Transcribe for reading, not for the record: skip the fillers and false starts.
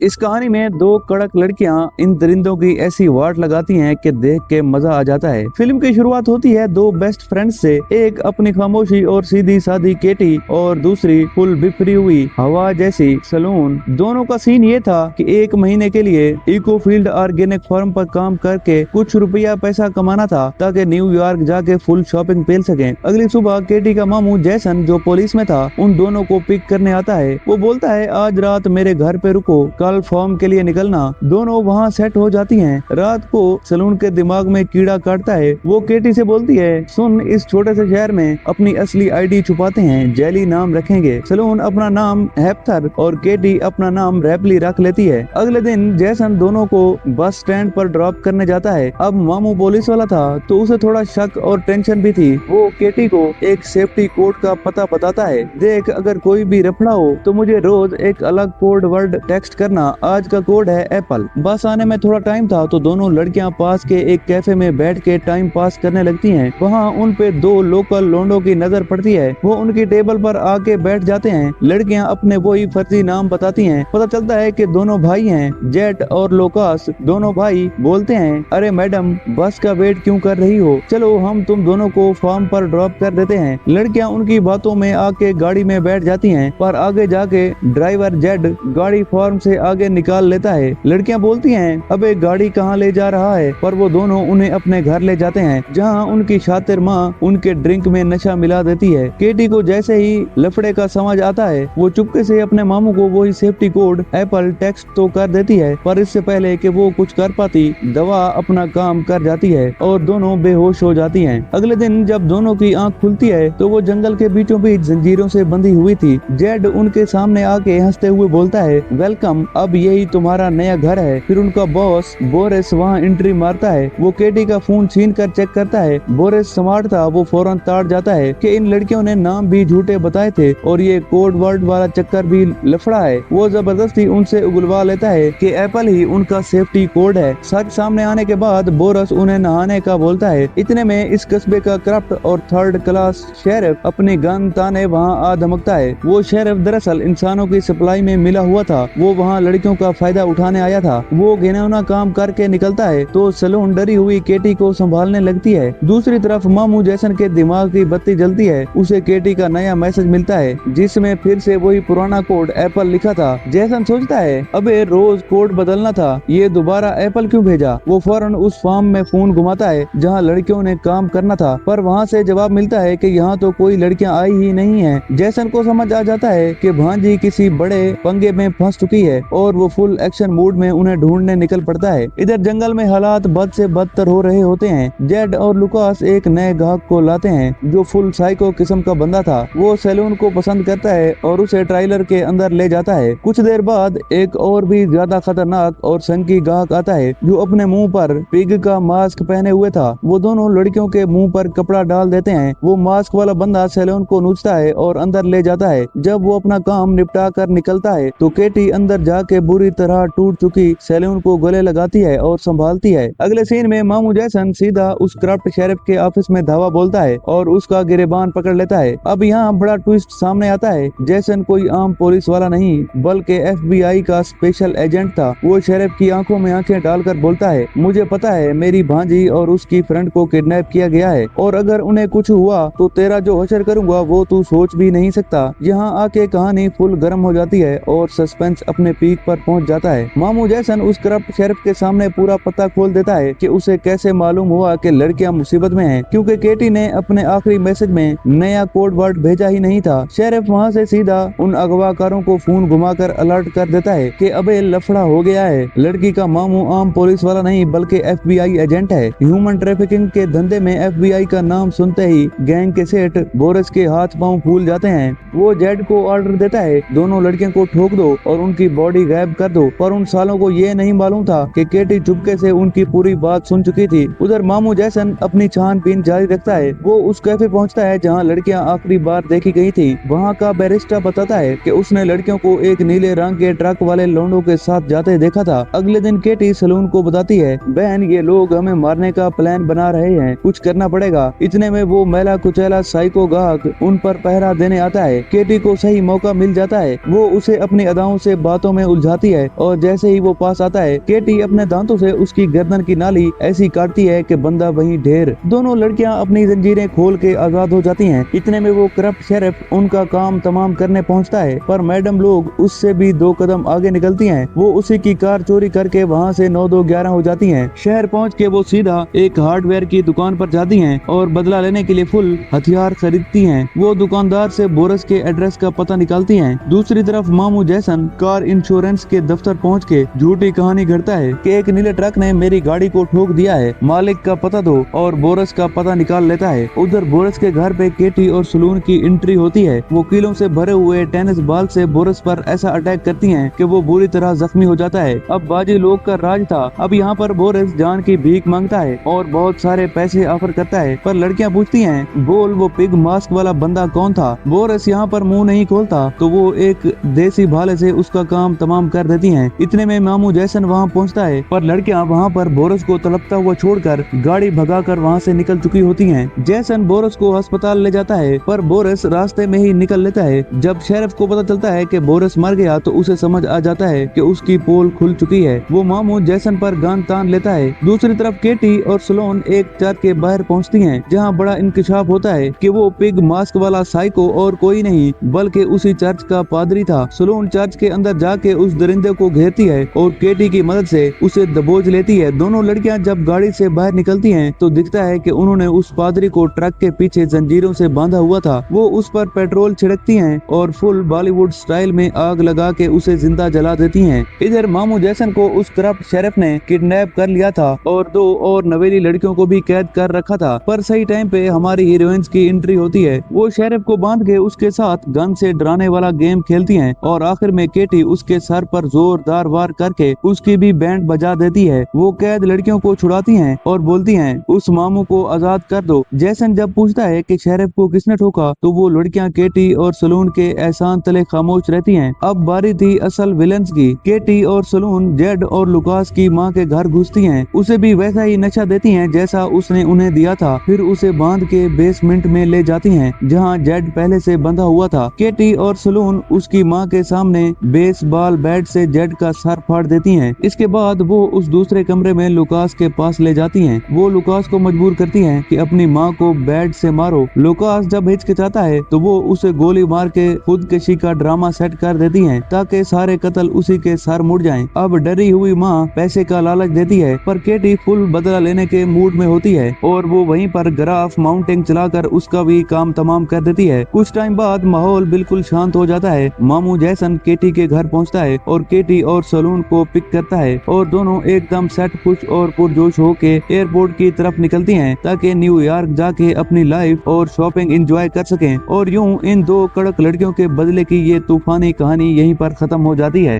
इस कहानी में दो कड़क लड़कियां इन दरिंदों की ऐसी वाट लगाती हैं कि देख के मजा आ जाता है। फिल्म की शुरुआत होती है दो बेस्ट फ्रेंड्स से, एक अपनी खामोशी और सीधी सादी केटी और दूसरी फुल बिफरी हुई हवा जैसी सलून। दोनों का सीन ये था कि एक महीने के लिए इको फील्ड ऑर्गेनिक फार्म पर काम करके कुछ रुपया पैसा कमाना था ताकि न्यूयॉर्क जाके फुल शॉपिंग पेल सके। अगली सुबह केटी का मामू जैसन जो पुलिस में था उन दोनों को पिक करने आता है। वो बोलता है आज रात मेरे घर पे रुको, कल फॉर्म के लिए निकलना। दोनों वहाँ सेट हो जाती हैं। रात को सलून के दिमाग में कीड़ा काटता है। वो केटी से बोलती है सुन, इस छोटे से शहर में अपनी असली आईडी छुपाते हैं, जेली नाम रखेंगे। सलून अपना नाम हेप्थर और केटी अपना नाम रैपली रख लेती है। अगले दिन जैसन दोनों को बस स्टैंड पर ड्रॉप करने जाता है। अब मामू पुलिस वाला था तो उसे थोड़ा शक और टेंशन भी थी। वो केटी को एक सेफ्टी कोड का पता बताता है, देख अगर कोई भी रफड़ा हो तो मुझे रोज एक अलग कोड वर्ड टेक्स्ट करना, आज का कोड है एप्पल। बस आने में थोड़ा टाइम था तो दोनों लड़कियां पास के एक कैफे में बैठ के टाइम पास करने लगती हैं। वहाँ उन पे दो लोकल लोंडो की नजर पड़ती है। वो उनकी टेबल पर आके बैठ जाते हैं। लड़कियां अपने वही फर्जी नाम बताती हैं। पता चलता है कि दोनों भाई हैं, जेट और लोकास। दोनों भाई बोलते हैं अरे मैडम बस का वेट क्यों कर रही हो, चलो हम तुम दोनों को फार्म पर ड्रॉप कर देते हैं। लड़कियां उनकी बातों में आके गाड़ी में बैठ जाती हैं, पर आगे जाके ड्राइवर जेड गाड़ी फार्म से आगे निकाल लेता है। लड़कियां बोलती हैं अबे गाड़ी कहाँ ले जा रहा है, पर वो दोनों उन्हें अपने घर ले जाते हैं जहाँ उनकी शातिर माँ उनके ड्रिंक में नशा मिला देती है। केटी को जैसे ही लफड़े का समझ आता है वो चुपके से अपने मामू को वही सेफ्टी कोड एप्पल टेक्स्ट तो कर देती है, पर इससे पहले कि वो कुछ कर पाती दवा अपना काम कर जाती है और दोनों बेहोश हो जाती हैं। अगले दिन जब दोनों की आंख खुलती है तो वो जंगल के बीचों बीच जंजीरों से बंधी हुई थी। जेड उनके सामने आके हंसते हुए बोलता है वेलकम, अब यही तुम्हारा नया घर है। फिर उनका बॉस बोरिस वहाँ एंट्री मारता है। वो केटी का फोन छीन कर चेक करता है। बोरिस स्मार्ट था, वो फौरन ताड़ जाता है कि इन लड़कियों ने नाम भी झूठे बताए थे और ये कोड वर्ड वाला चक्कर भी लफड़ा है। वो जबरदस्ती उनसे उगलवा लेता है कि एप्पल ही उनका सेफ्टी कोड है। सच सामने आने के बाद बोरस उन्हें नहाने का बोलता है। इतने में इस कस्बे का करप्ट और थर्ड क्लास शेरिफ अपनी गन ताने वहाँ आ धमकता है। वो शेरिफ दरअसल इंसानों की सप्लाई में मिला हुआ था। वो वहाँ लड़कियों का फायदा उठाने आया था। वो घिनौना काम करके निकलता है तो सलून डरी हुई केटी को संभालने लगती है। दूसरी तरफ मामू जैसन के दिमाग की बत्ती जलती है। उसे केटी का नया मैसेज मिलता है जिसमें फिर से वही पुराना कोड एप्पल लिखा था। जैसन सोचता है अबे रोज कोड बदलना था, ये दोबारा एप्पल क्यों भेजा। वो फौरन उस फार्म में फोन घुमाता है जहाँ लड़कियों ने काम करना था, पर वहाँ से जवाब मिलता है कि यहाँ तो कोई लड़कियाँ आई ही नहीं है। जैसन को समझ आ जाता है कि भांजी किसी बड़े पंगे में फंस चुकी है और वो फुल एक्शन मूड में उन्हें ढूंढने निकल पड़ता है। इधर जंगल में हालात बद से बदतर हो रहे होते हैं। जेड और लुकास एक नए ग्राहक को लाते हैं जो फुल साइको किस्म का बंदा था। वो सैलून को पसंद करता है और उसे ट्रायलर के अंदर ले जाता है। कुछ देर बाद एक और भी ज्यादा खतरनाक और संकी ग्राहक आता है जो अपने मुंह पर पिग का मास्क पहने हुए था। वो दोनों लड़कियों के मुंह पर कपड़ा डाल देते हैं। वो मास्क वाला बंदा सैलून को नोचता है और अंदर ले जाता है। जब वो अपना काम निपटा कर निकलता है तो केटी अंदर जाके बुरी तरह टूट चुकी सैलून को गले लगाती है और संभालती है। अगले सीन में मामू जैसन सीधा उस करप्ट शेरिफ के ऑफिस में धावा बोलता है और उसका गिरेबान पकड़ लेता है। अब यहाँ बड़ा ट्विस्ट सामने आता है। जैसन कोई आम पुलिस वाला नहीं बल्कि FBI का स्पेशल एजेंट था। वो शेरिफ की आंखों में आंखें डालकर बोलता है मुझे पता है मेरी भांजी और उसकी फ्रेंड को किडनैप किया गया है और अगर उन्हें कुछ हुआ तो तेरा जो हशर करूंगा वो तू सोच भी नहीं सकता। यहाँ आके कहानी फुल गर्म हो जाती है और सस्पेंस अपने पीक पर पहुंच जाता है। मामू जैसन उस करप्ट शेरिफ के सामने पूरा पता खोल देता है कि उसे कैसे मालूम हुआ कि लड़कियां मुसीबत में हैं, क्योंकि केटी ने अपने आखिरी मैसेज में नया कोड वर्ड भेजा ही नहीं था। शेरिफ वहां से सीधा उन अगवाकारों को फोन घुमाकर अलर्ट कर देता है कि अबे लफड़ा हो गया है। लड़की का मामू आम पुलिस वाला नहीं बल्कि FBI एजेंट है। ह्यूमन ट्रैफिकिंग के धंधे में FBI का नाम सुनते ही गैंग के सेठ बोरस के हाथ पांव फूल जाते हैं। वो जेड को ऑर्डर देता है दोनों लड़कियों को ठोक दो और उनकी बॉडी गायब कर दो, पर उन सालों को ये नहीं मालूम था कि केटी चुपके से उनकी पूरी बात सुन चुकी थी। उधर मामू जैसन अपनी छानबीन जारी रखता है। वो उस कैफे पहुंचता है जहां लड़कियां आखिरी बार देखी गई थी। वहां का बैरिस्टा बताता है कि उसने लड़कियों को एक नीले रंग के ट्रक वाले लोंडों के साथ जाते देखा था। अगले दिन केटी सलून को बताती है बहन ये लोग हमें मारने का प्लान बना रहे हैं, कुछ करना पड़ेगा। इतने में वो मैला कुचैला साइको ग्राहक उन पर पहरा देने आता है। केटी को सही मौका मिल जाता है। वो उसे अपनी अदाओं से बातों में उलझाती है और जैसे ही वो पास आता है केटी अपने दांतों से उसकी गर्दन की नाली ऐसी काटती है कि बंदा वहीं ढेर। दोनों लड़कियां अपनी जंजीरें खोल के आजाद हो जाती हैं। इतने में वो करप्ट शेरिफ उनका काम तमाम करने पहुंचता है, पर मैडम लोग उससे भी 2 कदम आगे निकलती हैं। वो उसी की कार चोरी करके वहां से 9-2-11 हो जाती हैं। शहर पहुंच के वो सीधा एक हार्डवेयर की दुकान पर जाती हैं और बदला लेने के लिए फुल हथियार खरीदती हैं। वो दुकानदार से बोरस के एड्रेस का पता निकालती हैं। दूसरी तरफ मामू जैसन कार इंश्योरेंस के दफ्तर पहुंच के झूठी कहानी घड़ता है कि एक नीले ट्रक ने मेरी गाड़ी को ठोक दिया है, मालिक का पता दो, और बोरस का पता निकाल लेता है। उधर बोरस के घर पे केटी और सलून की एंट्री होती है। वो कीलों से भरे हुए टेनिस बॉल से बोरस पर ऐसा अटैक करती हैं कि वो बुरी तरह जख्मी हो जाता है। अब बाजी लोग का राज था। अब यहाँ पर बोरस जान की भीख मांगता है और बहुत सारे पैसे ऑफर करता है, पर लड़कियां पूछती हैं बोल वो पिग मास्क वाला बंदा कौन था। बोरस यहाँ पर मुंह नहीं खोलता तो वो एक देसी भाले से उसका काम तमाम कर देती हैं। इतने में मामू जैसन वहाँ पहुँचता है, पर लड़कियां वहाँ पर बोरस को तड़पता हुआ छोड़कर गाड़ी भगाकर वहाँ से निकल चुकी होती हैं। जैसन बोरस को अस्पताल ले जाता है, पर बोरस रास्ते में ही निकल लेता है। जब शेरिफ को पता चलता है कि बोरस मर गया तो उसे समझ आ जाता है कि उसकी पोल खुल चुकी है। वो मामू जैसन पर गान तान लेता है। दूसरी तरफ केटी और सलोन एक चर्च के बाहर पहुंचती हैं, जहां बड़ा इंकशाफ होता है कि वो पिग मास्क वाला साइको और कोई नहीं बल्कि उसी चर्च का पादरी था। सलोन चर्च के अंदर जाके उस दरिंदे को घेरती है और केटी की मदद से उसे दबोच लेती है। दोनों लड़कियां जब गाड़ी से बाहर निकलती हैं तो दिखता है कि उन्होंने उस पादरी को ट्रक के पीछे जंजीरों से बांधा हुआ था। वो उस पर पेट्रोल छिड़कती हैं और फुल बॉलीवुड स्टाइल में आग लगा के उसे जिंदा जला देती हैं। इधर मामू जैसन को उस करप्ट शेरिफ ने किडनैप कर लिया था और 2 और नवेली लड़कियों को भी कैद कर रखा था, पर सही टाइम पे हमारी हीरोइंस की एंट्री होती है। वो शेरिफ को बांध के उसके साथ गन से डराने वाला गेम खेलती हैं और आखिर में केटी उसके सर पर जोरदार वार करके उसकी भी बैंड बजा देती है। वो कैद लड़कियों को छुड़ाती हैं और बोलती हैं उस मामू को आजाद कर दो। जैसन जब पूछता है कि शेरिफ को किसने ठोका तो वो लड़कियां केटी और सलून के एहसान तले खामोश रहती हैं। अब बारी थी असल विलन्स की। केटी और सलून जेड और लुकास की मां के घर घुसती हैं। उसे भी वैसा ही नशा देती हैं जैसा उसने उन्हें दिया था। फिर उसे बांध के बेसमेंट में ले जाती हैं जहां जेड पहले से बंधा हुआ था। केटी और सलून उसकी मां के सामने बेसबॉल बैट से जेड का सर फाड़ देती हैं। इसके बाद वो उस दूसरे कमरे में लुकास के पास ले जाती हैं। वो लुकास को मजबूर करती हैं कि अपनी मां को बैट से मारो। लुकास जब हिचकिचाता है तो वो उसे गोली मार के खुदकशी का ड्रामा सेट कर देती हैं ताकि सारे कत्ल उसी के सर मुड़ जाएं। अब डरी हुई मां पैसे का लालच देती है, पर केटी फुल बदला लेने के मूड में होती है और वो वहीं पर ग्राफ माउंटिंग चलाकर उसका भी काम तमाम कर देती है। कुछ टाइम बाद माहौल बिल्कुल शांत हो जाता है। मामू जैसन केटी के घर पहुंचता है और केटी और सलून को पिक करता है और दोनों एकदम सेट खुश और पुरजोश होके एयरपोर्ट की तरफ निकलती हैं ताकि न्यूयॉर्क जाके अपनी लाइफ और शॉपिंग एंजॉय कर सकें। और यूं इन 2 कड़क लड़कियों के बदले की ये तूफानी कहानी यहीं पर खत्म हो जाती है।